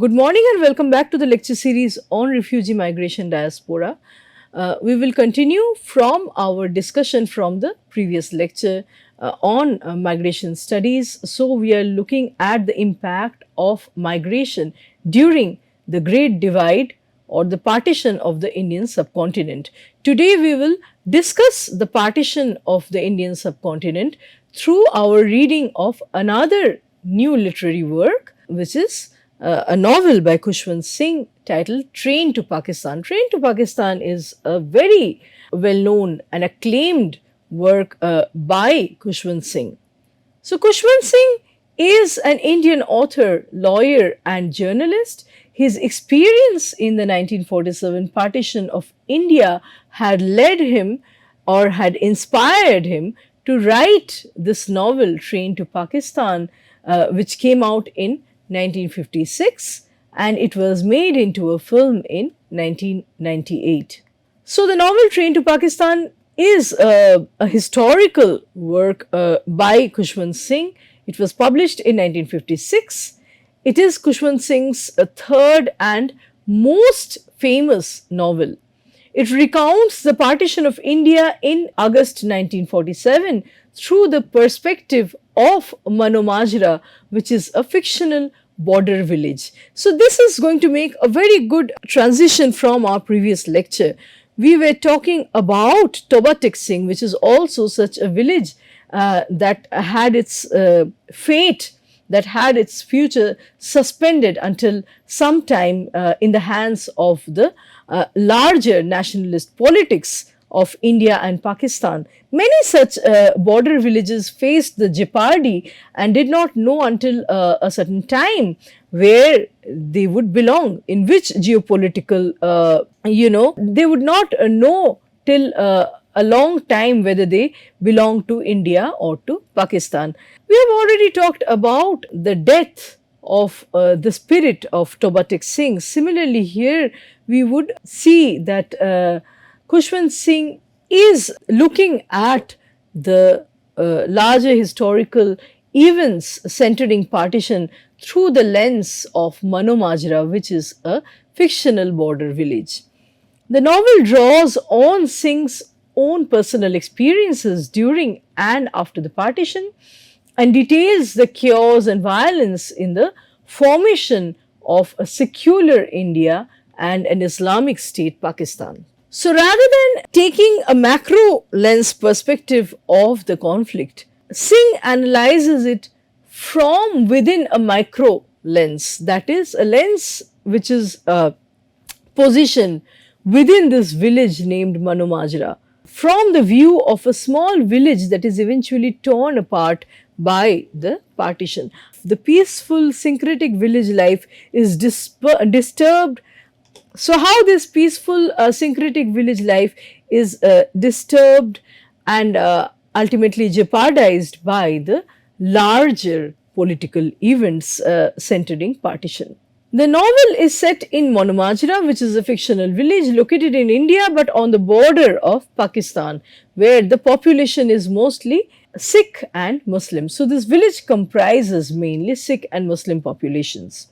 Good morning and welcome back to the lecture series on refugee migration diaspora. We will continue from our discussion from the previous lecture on migration studies. So, we are looking at the impact of migration during the Great Divide or the partition of the Indian subcontinent. Today, we will discuss the partition of the Indian subcontinent through our reading of another new literary work, which is a novel by Khushwant Singh titled Train to Pakistan. Train to Pakistan is a very well known and acclaimed work by Khushwant Singh. So, Khushwant Singh is an Indian author, lawyer, and journalist. His experience in the 1947 partition of India had led him or had inspired him to write this novel, Train to Pakistan, which came out in 1956 and it was made into a film in 1998. So, the novel Train to Pakistan is a historical work by Khushwant Singh. It was published in 1956. It is Khushwant Singh's third and most famous novel. It recounts the partition of India in August 1947 through the perspective of Mano Majra, which is a fictional border village. So, this is going to make a very good transition from our previous lecture. We were talking about Toba Tek Singh, which is also such a village that had its fate, that had its future suspended until some time in the hands of the larger nationalist politics of India and Pakistan. Many such border villages faced the jeopardy and did not know until a certain time where they would belong, in which geopolitical, they would not know till a long time whether they belong to India or to Pakistan. We have already talked about the death of the spirit of Toba Tek Singh. Similarly, here we would see that Khushwant Singh is looking at the larger historical events centering partition through the lens of Mano Majra, which is a fictional border village. The novel draws on Singh's own personal experiences during and after the partition and details the chaos and violence in the formation of a secular India and an Islamic state Pakistan. So, rather than taking a macro lens perspective of the conflict, Singh analyzes it from within a micro lens, that is, a lens which is positioned within this village named Mano Majra, from the view of a small village that is eventually torn apart by the partition. The peaceful syncretic village life is disturbed. So, how this peaceful syncretic village life is disturbed and ultimately jeopardized by the larger political events centering partition. The novel is set in Mano Majra, which is a fictional village located in India but on the border of Pakistan, where the population is mostly Sikh and Muslim. So, this village comprises mainly Sikh and Muslim populations.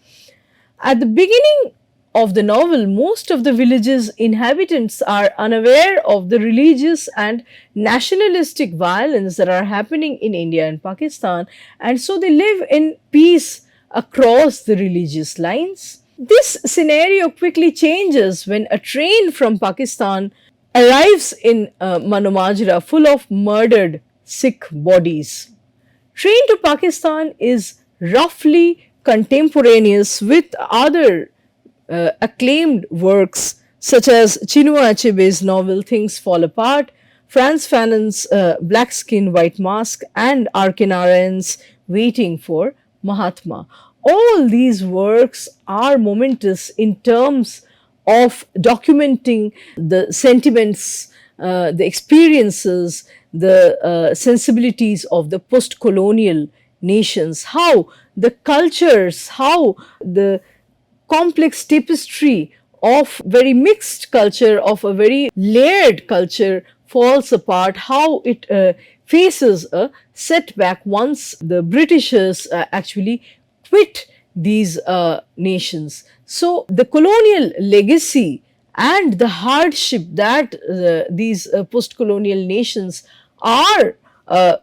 At the beginning of the novel, most of the village's inhabitants are unaware of the religious and nationalistic violence that are happening in India and Pakistan, and so they live in peace across the religious lines. This scenario quickly changes when a train from Pakistan arrives in Mano Majra full of murdered Sikh bodies. Train to Pakistan is roughly contemporaneous with other acclaimed works such as Chinua Achebe's novel Things Fall Apart, Frantz Fanon's Black Skin, White Mask, and R.K. Narayan's Waiting for Mahatma. All these works are momentous in terms of documenting the sentiments, the experiences, the sensibilities of the post-colonial nations, how the cultures, how the complex tapestry of very mixed culture, of a very layered culture falls apart, how it faces a setback once the Britishers actually quit these nations. So the colonial legacy and the hardship that these post-colonial nations are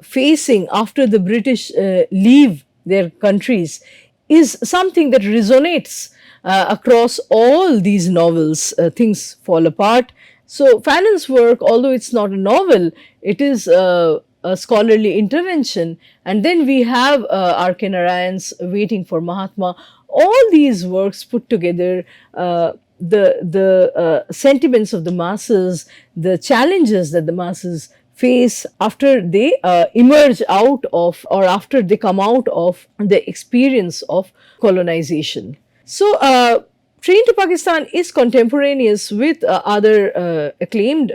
facing after the British leave their countries is something that resonates across all these novels. Things Fall Apart. So Fanon's work, although it's not a novel, it is a scholarly intervention. And then we have R.K. Narayan's Waiting for Mahatma. All these works put together, the sentiments of the masses, the challenges that the masses face after they emerge out of, or after they come out of the experience of colonization. So, Train to Pakistan is contemporaneous with other acclaimed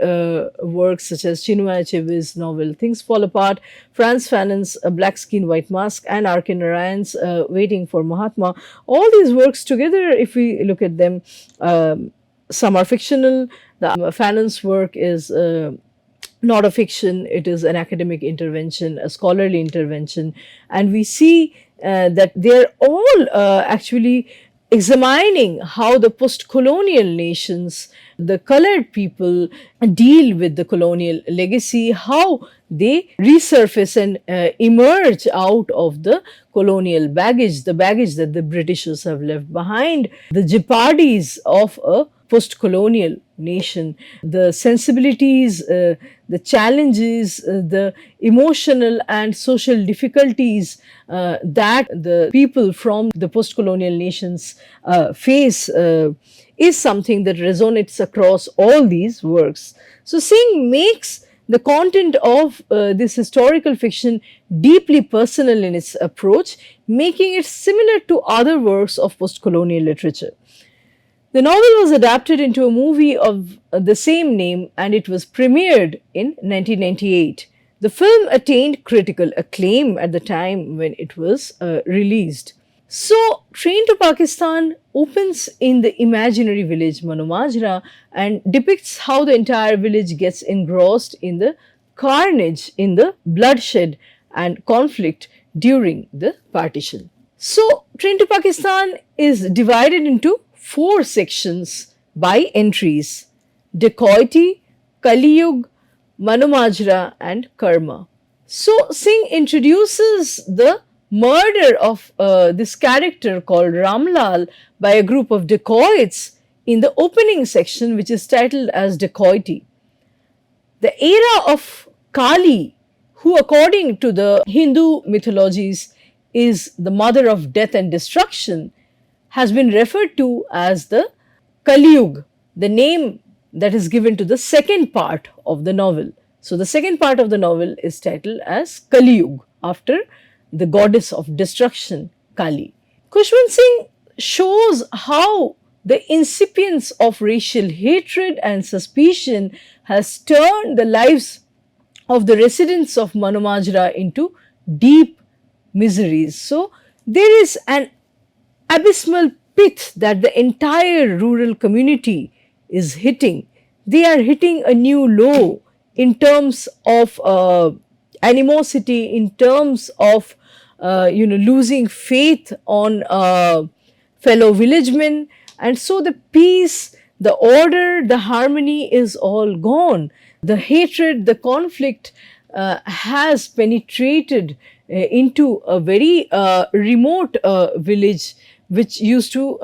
works such as Chinua Achebe's novel Things Fall Apart, Frantz Fanon's Black Skin, White Mask, and R.K. Narayan's Waiting for Mahatma. All these works together, if we look at them, some are fictional. Fanon's work is not a fiction, it is an academic intervention, a scholarly intervention, and we see that they're all actually examining how the post-colonial nations, the colored people, deal with the colonial legacy, how they resurface and emerge out of the colonial baggage, the baggage that the Britishers have left behind, the jeopardies of a post-colonial nation, the sensibilities, the challenges, the emotional and social difficulties that the people from the post-colonial nations face is something that resonates across all these works. So Singh makes the content of this historical fiction deeply personal in its approach, making it similar to other works of post-colonial literature. The novel was adapted into a movie of the same name and it was premiered in 1998. The film attained critical acclaim at the time when it was released. So, Train to Pakistan opens in the imaginary village Manumajra and depicts how the entire village gets engrossed in the carnage, in the bloodshed and conflict during the partition. So, Train to Pakistan is divided into 4 sections by entries: Dacoity, Kali Yug, Manumajra, and Karma. So, Singh introduces the murder of this character called Ramlal by a group of dacoits in the opening section, which is titled as Dacoity. The era of Kali, who according to the Hindu mythologies is the mother of death and destruction, has been referred to as the Kali Yug, the name that is given to the second part of the novel. So, the second part of the novel is titled as Kali Yug, after the goddess of destruction, Kali. Khushwant Singh shows how the incipience of racial hatred and suspicion has turned the lives of the residents of Manumajra into deep miseries. So, there is an abysmal pit that the entire rural community is hitting. They are hitting a new low in terms of animosity, in terms of losing faith on fellow villagemen, and so the peace, the order, the harmony is all gone. The hatred, the conflict has penetrated into a very remote village which used to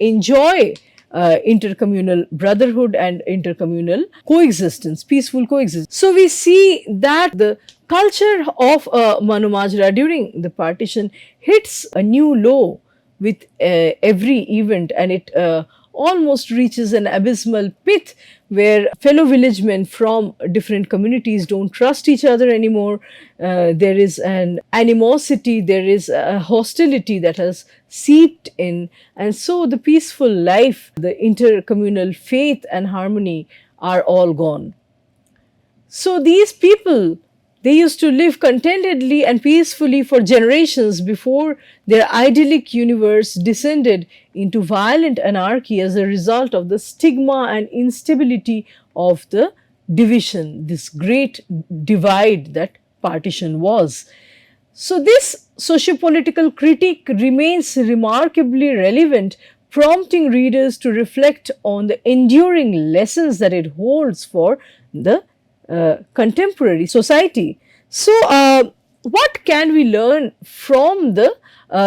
enjoy intercommunal brotherhood and intercommunal coexistence, peaceful coexistence. So we see that the culture of Manumajra during the partition hits a new low with every event, and it almost reaches an abysmal pit where fellow villagemen from different communities don't trust each other anymore. There is an animosity, there is a hostility that has seeped in, and so the peaceful life, the intercommunal faith and harmony are all gone. So these people, they used to live contentedly and peacefully for generations before their idyllic universe descended into violent anarchy as a result of the stigma and instability of the division, this great divide that partition was. So this sociopolitical critique remains remarkably relevant, prompting readers to reflect on the enduring lessons that it holds for the contemporary society. So, what can we learn from the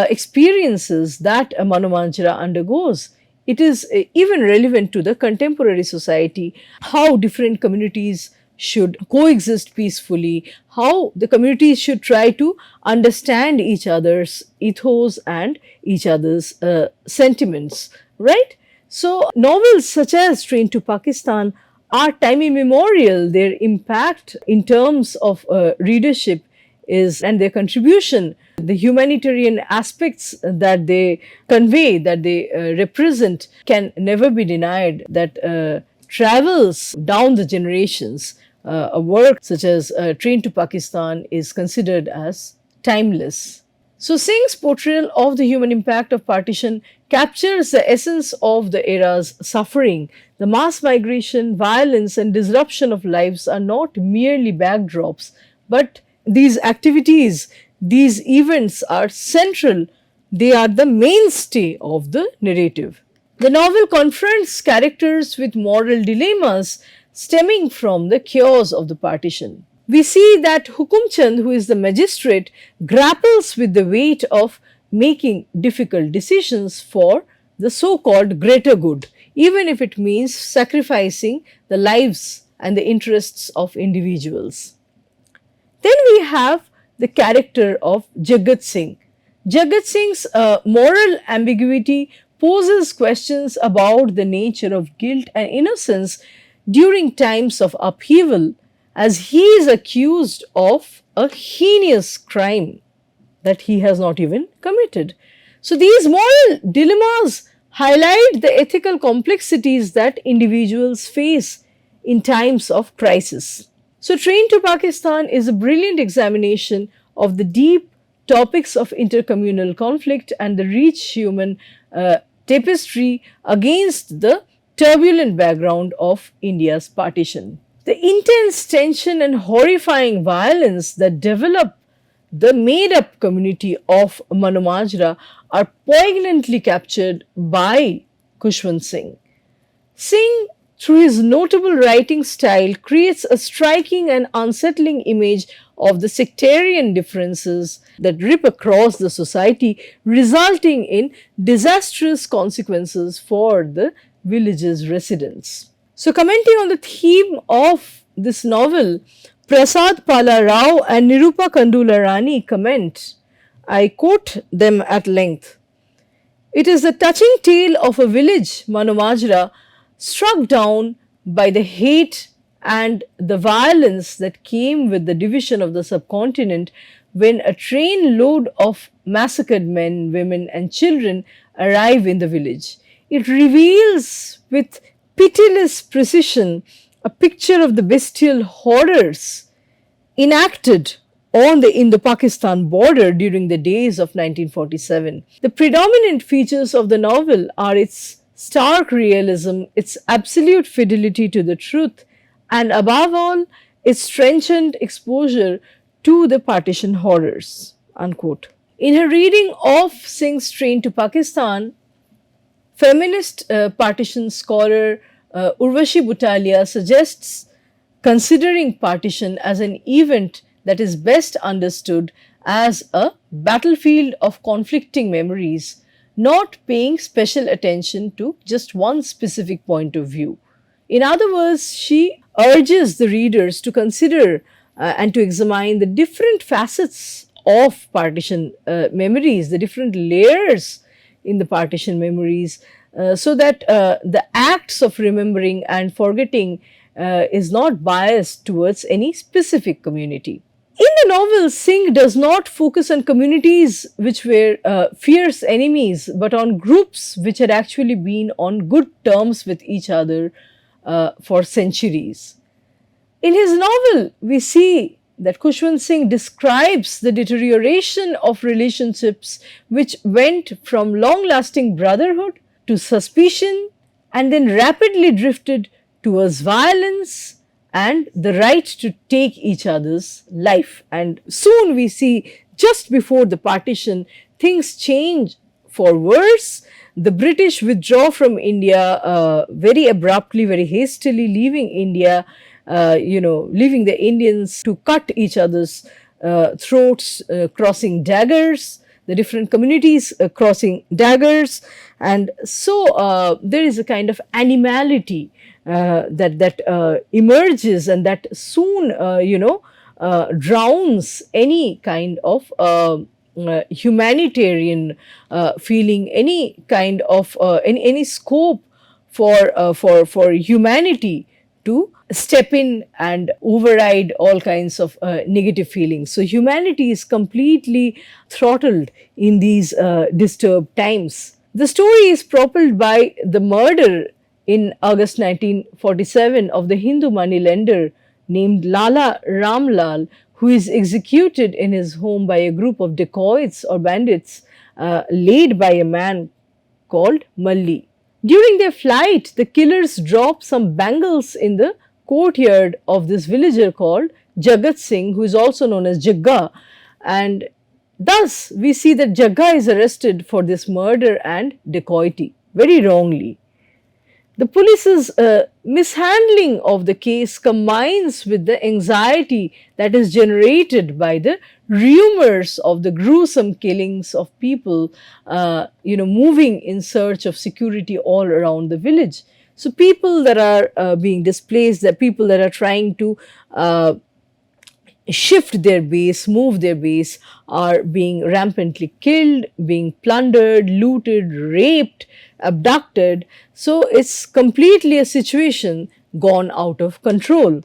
experiences that Manu Manjra undergoes? It is even relevant to the contemporary society, how different communities should coexist peacefully, how the communities should try to understand each other's ethos and each other's sentiments, right? So, novels such as Train to Pakistan are time immemorial. Their impact in terms of readership is and their contribution, the humanitarian aspects that they convey, that they represent, can never be denied. That travels down the generations. A work such as Train to Pakistan is considered as timeless. So, Singh's portrayal of the human impact of partition captures the essence of the era's suffering. The mass migration, violence, and disruption of lives are not merely backdrops, but these activities, these events are central. They are the mainstay of the narrative. The novel confronts characters with moral dilemmas stemming from the chaos of the partition. We see that Hukum Chand, who is the magistrate, grapples with the weight of making difficult decisions for the so-called greater good, even if it means sacrificing the lives and the interests of individuals. Then we have the character of Jagat Singh. Jagat Singh's moral ambiguity poses questions about the nature of guilt and innocence during times of upheaval, as he is accused of a heinous crime that he has not even committed. So, these moral dilemmas highlight the ethical complexities that individuals face in times of crisis. So, Train to Pakistan is a brilliant examination of the deep topics of intercommunal conflict and the rich human tapestry against the turbulent background of India's partition. The intense tension and horrifying violence that develop the made-up community of Manu Manjra are poignantly captured by Khushwant Singh. Singh, through his notable writing style, creates a striking and unsettling image of the sectarian differences that rip across the society, resulting in disastrous consequences for the village's residents. So, commenting on the theme of this novel, Prasad Pala Rao and Nirupa Kandula Rani comment, I quote them at length. It is the touching tale of a village, Manu Manjra, struck down by the hate and the violence that came with the division of the subcontinent when a train load of massacred men, women, and children arrive in the village. It reveals with pitiless precision a picture of the bestial horrors enacted on the Indo-Pakistan border during the days of 1947. The predominant features of the novel are its stark realism, its absolute fidelity to the truth, and above all, its trenchant exposure to the partition horrors. Unquote. In her reading of Singh's Train to Pakistan, feminist partition scholar Urvashi Butalia suggests considering partition as an event that is best understood as a battlefield of conflicting memories, not paying special attention to just one specific point of view. In other words, she urges the readers to consider and to examine the different facets of partition memories, the different layers in the partition memories, so that the acts of remembering and forgetting is not biased towards any specific community. In the novel, Singh does not focus on communities which were fierce enemies, but on groups which had actually been on good terms with each other for centuries. In his novel, we see that Khushwant Singh describes the deterioration of relationships which went from long-lasting brotherhood to suspicion and then rapidly drifted towards violence and the right to take each other's life. And soon we see just before the partition, things change for worse. The British withdraw from India very abruptly, very hastily, leaving India, leaving the Indians to cut each other's throats, crossing daggers, the different communities crossing daggers. And so there is a kind of animality that emerges, and that soon, drowns any kind of humanitarian feeling, any kind of any scope for humanity to step in and override all kinds of negative feelings. So humanity is completely throttled in these disturbed times. The story is propelled by the murder in August 1947 of the Hindu moneylender named Lala Ramlal, who is executed in his home by a group of dacoits or bandits led by a man called Malli. During their flight, the killers drop some bangles in the courtyard of this villager called Jagat Singh, who is also known as Jagga, and thus we see that Jagga is arrested for this murder and dacoity, very wrongly. The police's mishandling of the case combines with the anxiety that is generated by the rumors of the gruesome killings of people, moving in search of security all around the village. So people that are being displaced, the people that are trying to shift their base, move their base, are being rampantly killed, being plundered, looted, raped, abducted. So it's completely a situation gone out of control.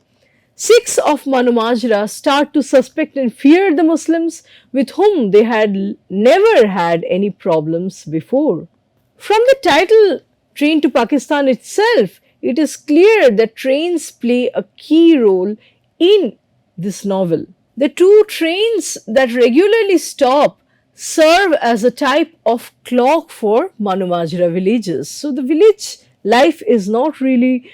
Sikhs of Manu Majra start to suspect and fear the Muslims with whom they had never had any problems before. From the title Train to Pakistan itself, it is clear that trains play a key role in this novel. The two trains that regularly stop serve as a type of clock for Manu Majra villages. So the village life is not really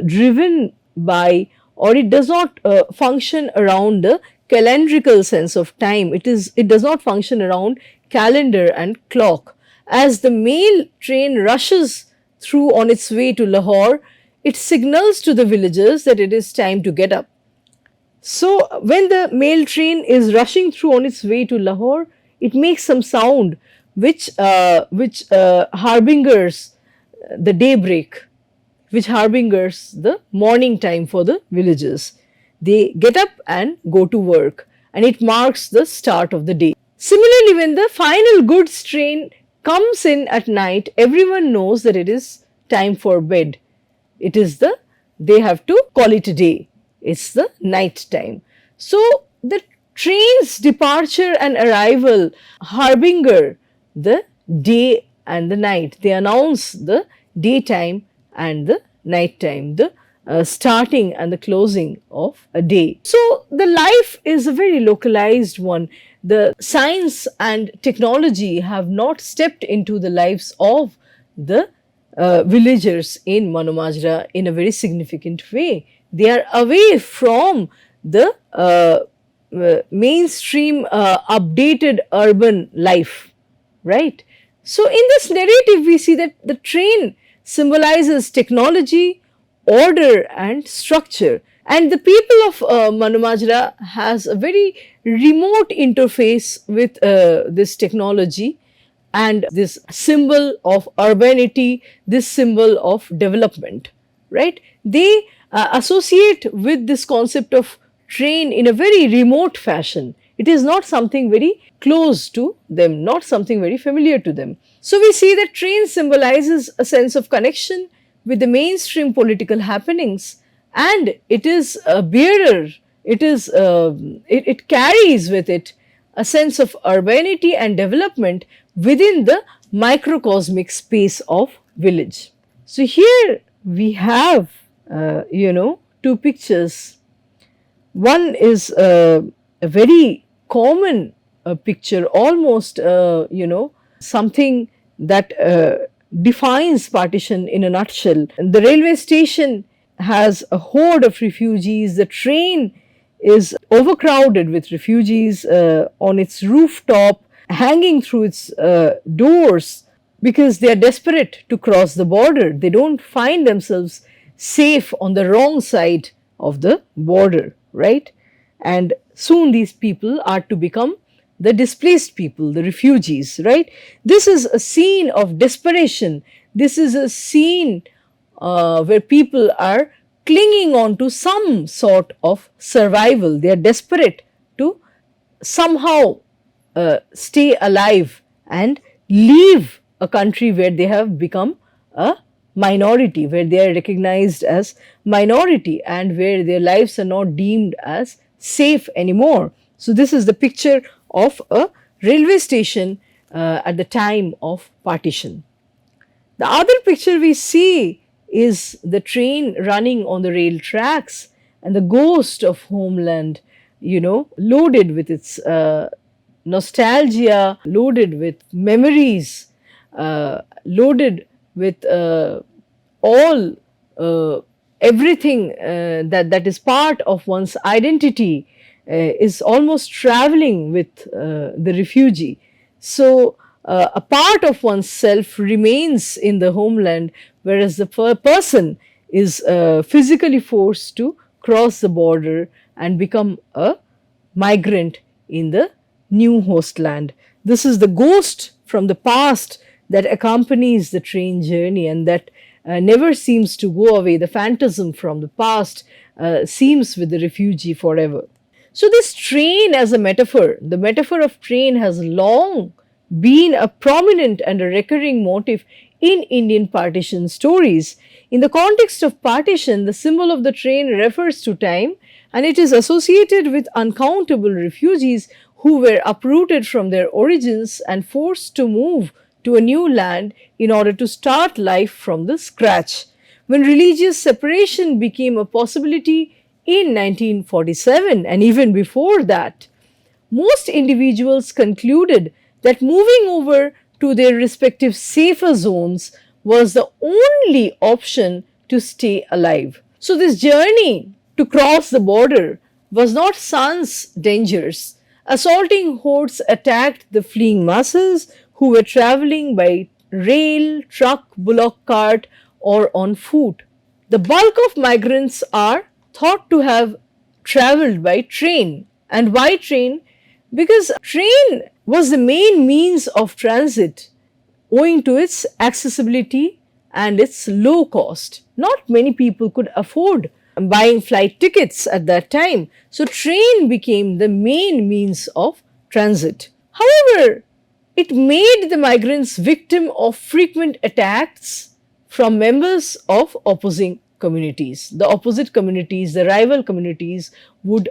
driven by, or it does not function around the calendrical sense of time. It does not function around calendar and clock. As the mail train rushes through on its way to Lahore, it signals to the villagers that it is time to get up. So when the mail train is rushing through on its way to Lahore, it makes some sound which harbingers the daybreak, which harbingers the morning time for the villagers. They get up and go to work, and it marks the start of the day. Similarly, when the final goods train comes in at night, everyone knows that it is time for bed. They have to call it a day. It's the night time. So the train's departure and arrival harbinger the day and the night. They announce the daytime and the night time, the starting and the closing of a day. So the life is a very localized one. The science and technology have not stepped into the lives of the villagers in Manu Majra in a very significant way. They are away from the mainstream updated urban life, right? So in this narrative, we see that the train symbolizes technology, order and structure, and the people of Manu Majra has a very remote interface with this technology and this symbol of urbanity, this symbol of development, right? They associate with this concept of train in a very remote fashion. It is not something very close to them, not something very familiar to them. So we see that train symbolizes a sense of connection with the mainstream political happenings, and it is a bearer, it carries with it a sense of urbanity and development within the microcosmic space of village. So here we have, two pictures. One is a very common picture, almost, something that defines partition in a nutshell. The railway station has a horde of refugees. The train is overcrowded with refugees on its rooftop, hanging through its doors because they are desperate to cross the border. They don't find themselves safe on the wrong side of the border, right? And soon these people are to become the displaced people, the refugees, right? This is a scene of desperation. This is a scene where people are clinging on to some sort of survival. They are desperate to somehow stay alive and leave a country where they have become a minority, where they are recognized as minority and where their lives are not deemed as safe anymore. So, this is the picture of a railway station at the time of partition. The other picture we see is the train running on the rail tracks and the ghost of homeland, loaded with its nostalgia, loaded with memories, loaded with all everything that is part of one's identity, is almost traveling with the refugee. So, a part of oneself remains in the homeland, whereas the person is physically forced to cross the border and become a migrant in the new host land. This is the ghost from the past that accompanies the train journey and that never seems to go away. The phantasm from the past seems with the refugee forever. So, this train as a metaphor, the metaphor of train has long been a prominent and a recurring motif in Indian partition stories. In the context of partition, the symbol of the train refers to time, and it is associated with uncountable refugees who were uprooted from their origins and forced to move to a new land in order to start life from the scratch. When religious separation became a possibility in 1947 and even before that, most individuals concluded that moving over to their respective safer zones was the only option to stay alive. So, this journey to cross the border was not sans dangers. Assaulting hordes attacked the fleeing masses who were traveling by rail, truck, bullock cart, or on foot. The bulk of migrants are thought to have traveled by train. And why train? Because train was the main means of transit owing to its accessibility and its low cost. Not many people could afford buying flight tickets at that time. So, train became the main means of transit. However, it made the migrants victim of frequent attacks from members of opposing communities. The opposite communities, the rival communities would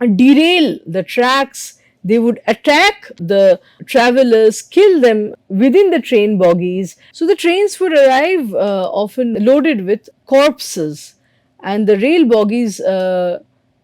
derail the tracks. They would attack the travelers, kill them within the train bogies. So, the trains would arrive often loaded with corpses, and the rail bogies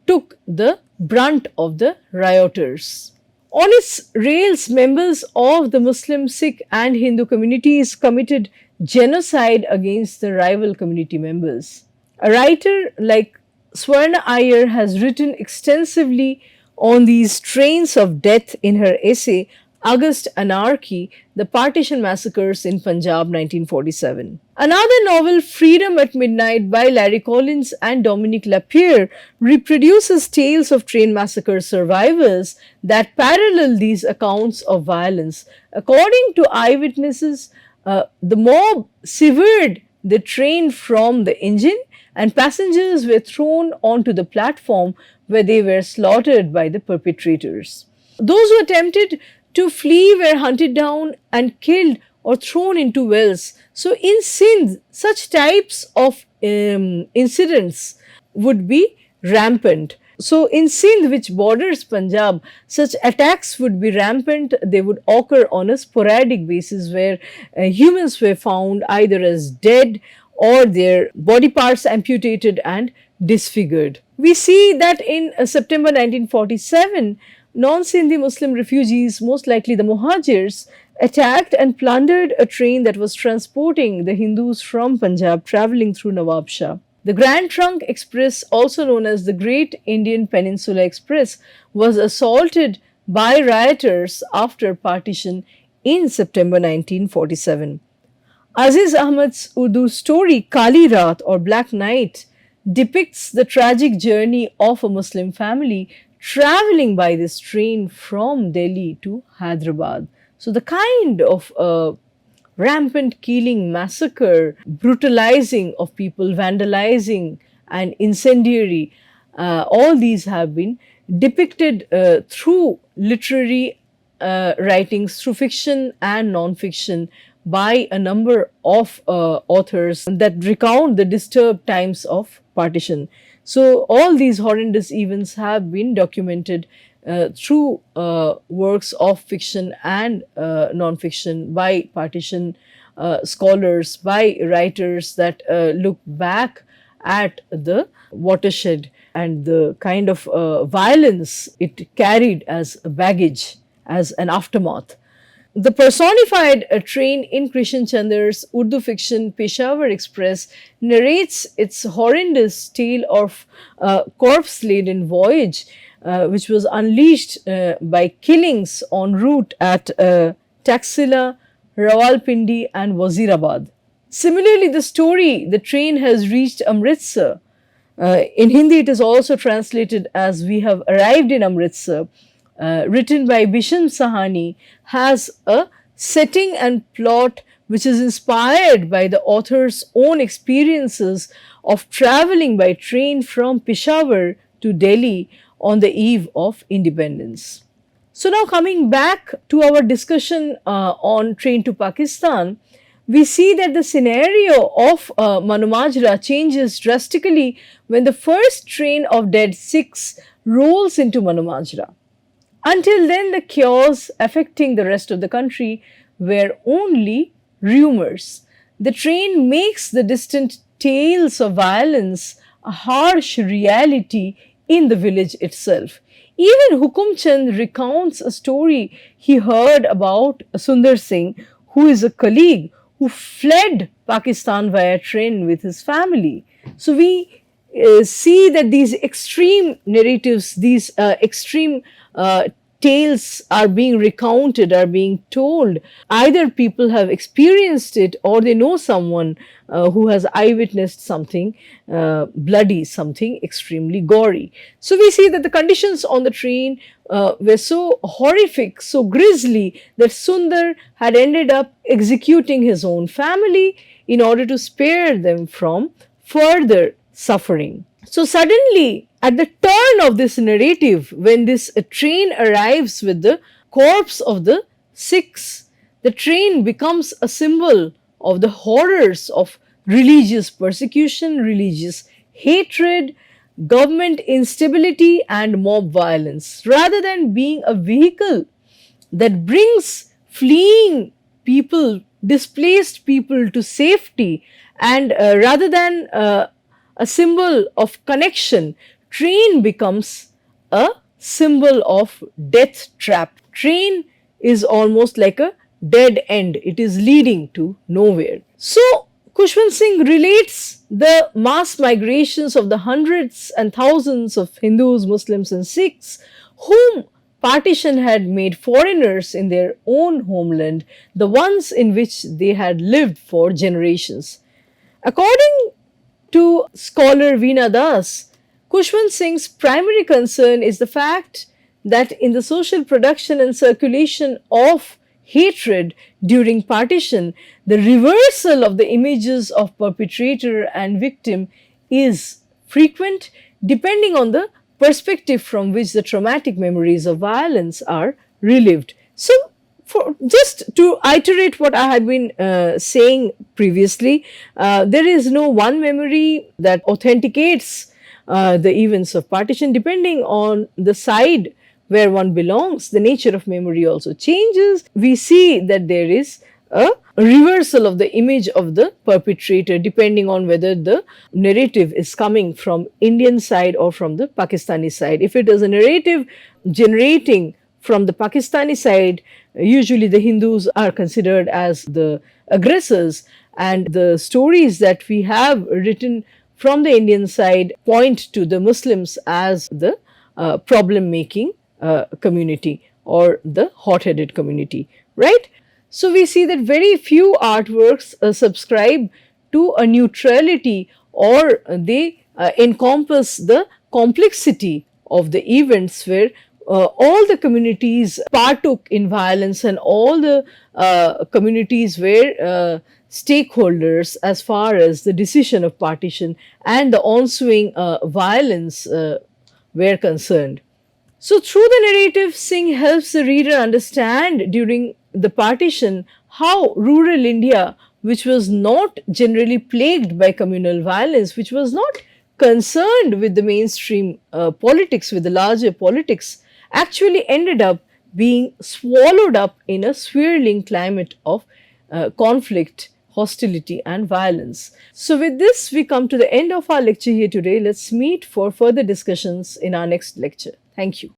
took the brunt of the rioters. On its rails, members of the Muslim, Sikh, and Hindu communities committed genocide against the rival community members. A writer like Swarna Iyer has written extensively on these trains of death in her essay August Anarchy, The Partition Massacres in Punjab 1947. Another novel, Freedom at Midnight by Larry Collins and Dominique Lapierre, reproduces tales of train massacre survivors that parallel these accounts of violence. According to eyewitnesses, the mob severed the train from the engine and passengers were thrown onto the platform where they were slaughtered by the perpetrators. Those who attempted to flee were hunted down and killed or thrown into wells. So, in Sindh, such types of incidents would be rampant. So, in Sindh, which borders Punjab, such attacks would be rampant. They would occur on a sporadic basis where humans were found either as dead or their body parts amputated and disfigured. We see that in September 1947, non-Sindhi Muslim refugees, most likely the Muhajirs, attacked and plundered a train that was transporting the Hindus from Punjab traveling through Nawab Shah. The Grand Trunk Express, also known as the Great Indian Peninsula Express, was assaulted by rioters after partition in September 1947. Aziz Ahmed's Urdu story Kali Raat or Black Night depicts the tragic journey of a Muslim family traveling by this train from Delhi to Hyderabad. So, the kind of rampant killing, massacre, brutalizing of people, vandalizing, and incendiary, all these have been depicted through literary writings, through fiction and non-fiction by a number of authors that recount the disturbed times of partition. So, all these horrendous events have been documented through works of fiction and non-fiction by partition scholars, by writers that look back at the watershed and the kind of violence it carried as a baggage, as an aftermath. The personified train in Krishan Chandra's Urdu fiction Peshawar Express narrates its horrendous tale of corpse-laden voyage, which was unleashed by killings en route at Taxila, Rawalpindi, and Wazirabad. Similarly, the story, the train has reached Amritsar. In Hindi, it is also translated as We Have Arrived in Amritsar, written by Bisham Sahani, has a setting and plot which is inspired by the author's own experiences of traveling by train from Peshawar to Delhi on the eve of independence. So, now coming back to our discussion on Train to Pakistan, we see that the scenario of Manu Majra changes drastically when the first train of dead Sikhs rolls into Manu Majra. Until then, the chaos affecting the rest of the country were only rumors. The train makes the distant tales of violence a harsh reality in the village itself. Even Hukum Chand recounts a story he heard about Sundar Singh, who is a colleague who fled Pakistan via train with his family. So we see that these extreme narratives, these extreme tales are being recounted, are being told. Either people have experienced it or they know someone who has eyewitnessed something bloody, something extremely gory. So we see that the conditions on the train were so horrific, so grisly, that Sundar had ended up executing his own family in order to spare them from further suffering. So suddenly, at the turn of this narrative, when this train arrives with the corpse of the Sikhs, the train becomes a symbol of the horrors of religious persecution, religious hatred, government instability, and mob violence, rather than being a vehicle that brings fleeing people, displaced people to safety, and rather than a symbol of connection, train becomes a symbol of death trap. Train is almost like a dead end. It is leading to nowhere. So, Khushwant Singh relates the mass migrations of the hundreds and thousands of Hindus, Muslims and Sikhs whom partition had made foreigners in their own homeland, the ones in which they had lived for generations. According to scholar Veena Das, Khushwant Singh's primary concern is the fact that in the social production and circulation of hatred during partition, the reversal of the images of perpetrator and victim is frequent depending on the perspective from which the traumatic memories of violence are relived. So, just to iterate what I had been saying previously, there is no one memory that authenticates the events of partition. Depending on the side where one belongs, the nature of memory also changes. We see that there is a reversal of the image of the perpetrator depending on whether the narrative is coming from Indian side or from the Pakistani side. If it is a narrative generating from the Pakistani side, usually the Hindus are considered as the aggressors, and the stories that we have written from the Indian side point to the Muslims as the problem making community or the hot headed community, right? So we see that very few artworks subscribe to a neutrality, or they encompass the complexity of the events where all the communities partook in violence, and all the communities were stakeholders as far as the decision of partition and the ensuing violence were concerned. So, through the narrative, Singh helps the reader understand during the partition how rural India, which was not generally plagued by communal violence, which was not concerned with the mainstream politics, with the larger politics, actually ended up being swallowed up in a swirling climate of conflict, hostility, and violence. So, with this, we come to the end of our lecture here today. Let's meet for further discussions in our next lecture. Thank you.